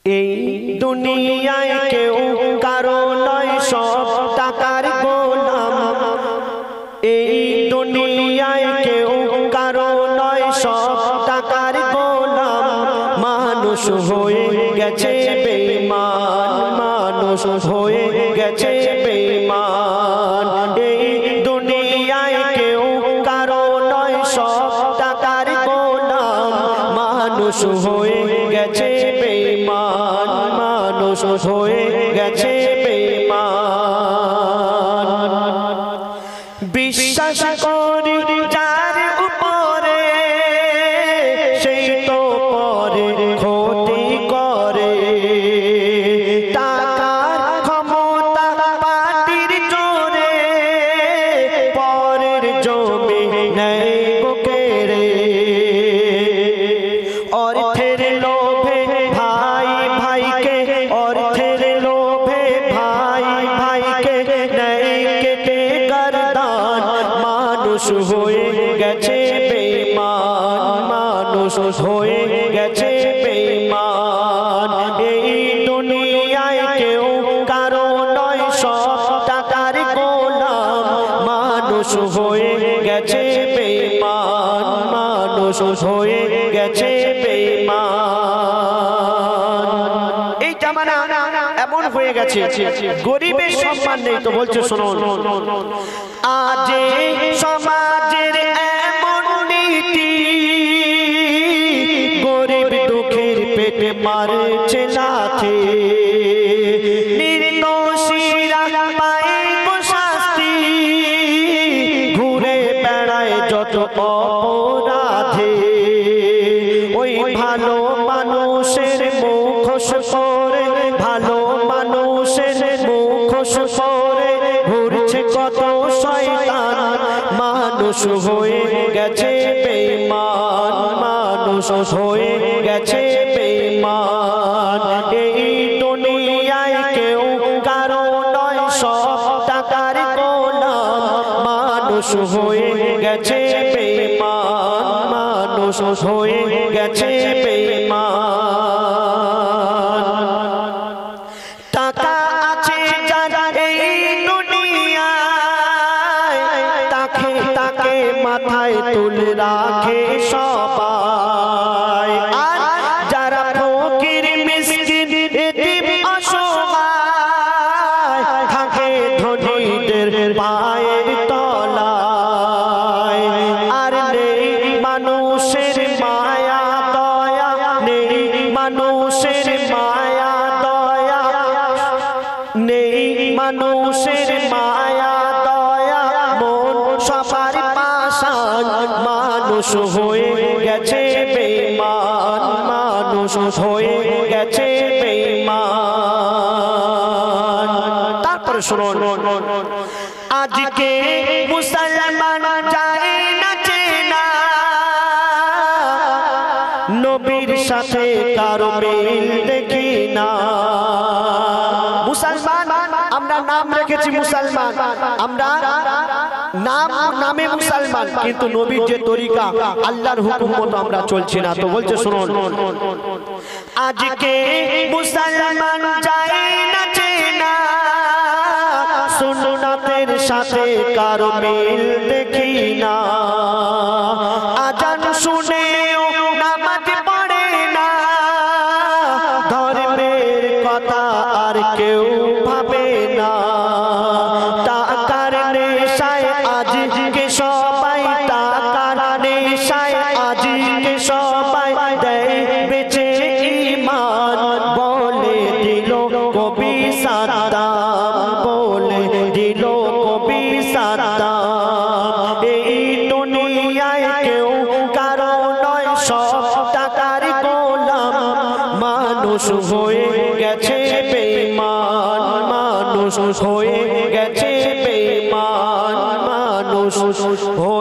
এই দুনিয়ায় কেউ কারো নয়, সব টাকার গোলাম। এই দুনিয়ায় কেউ কারো নয়, সব টাকার গোলাম। মানুষ হয়ে গেছে বেঈমান, মানুষ হয়ে গেছে বেঈমান। এই দুনিয়ায় কেউ কারো নয়, সব টাকার গোলাম। মানুষ হয়ে গেছে বেঈমান, মানুষ হয়ে গেছে বেঈমান। বিশ্বাস করি যার উপরে, সেই তো পরে ক্ষতি করে। টাকার ক্ষমতা পাটির জোরে, পরের জমি নেই বুকেরে। অর্থের লোভে ভাই ভাইকে, অর্থের লোভে ভাই ভাইকে নেই কেটে গর্দান। মানুষ হয়ে গেছে বেঈমান, মানুষ হয়ে গেছে বেঈমান। এই দুনিয়ায় কেউ কারো নয়, সব টাকার গোলাম। মানুষ হয়ে গেছে বেঈমান, মানুষ হয়ে গেছে বেঈমান। এই জামানা এমন হয়ে গেছে, গরিবের সম্মান নেই। তো বলছে শুনুন, আজ সমাজের এমন নীতি, গরিব দুঃখের পেটে মারছে লাথি। নির্দোষীরা পায় শাস্তি, ঘুরে বেড়ায় যত অপরাধী। ওই ভালো মানুষের মুখোশ পরে, ভালো মানুষের মুখোশ পরে ঘুরছে কত শয়তান। মানুষ হয়ে গেছে বেঈমান, মানুষ হয়ে গেছে বেঈমান। এই দুনিয়ায় কেউ কারো নয়, সব টাকার গোলাম। মানুষ হয়ে গেছে বেঈমান, মানুষ হয়ে গেছে বেঈমান। টাকা আছে যারা এই দুনিয়ায়, তাকে তাকে মাথায় তুলে রাখে সবাই। আর যারা ফকির মিসকিন এতিম অসহায়, থাকে ধনীদের পায়ের তলায়। আর নেই মানুষের মায়া দয়া, নেই মানুষের মায়া দয়া, নেই মানুষের মায়া দয়া। মন সবার পাষাণ, মানুষ হয়ে গেছে বেঈমান, মানুষ হয়ে গেছে বেঈমান। তারপরে শুনুন, আজকে মুসলমান যায় না চেনা, নবীর সাথে কারো মিল দেখি না। মুসলমান আমরা নাম রেখেছি মুসলমান, আমরা নামে মুসলমান, কিন্তু নবীর যে তরিকা, আল্লাহর হুকুম মতো আমরা চলছি না। তো বলছে শুনুন, আজকে মুসলমান যায় না চেনা, সুন্নতের সাথে কারো মিল দেখি না। আজান শুনেও নামাজ পড়ে না, ধর্মের কথা আর কেউ ভাবে না। টাকার নেশায় আজকে সবাই, টাকার নেশায় আজকে সবাই দেয় বেচে ঈমান। বলে দিল কবি সাদ্দাম, বলে দিল কবি সাদ্দাম। এই দুনিয়ায় কেউ কারো নয়, সব টাকার গোলাম। মানুষ হয়ে গেছে বেঈমান, মানুষ হয়ে গেছে বেঈমান, মানুষ হয়ে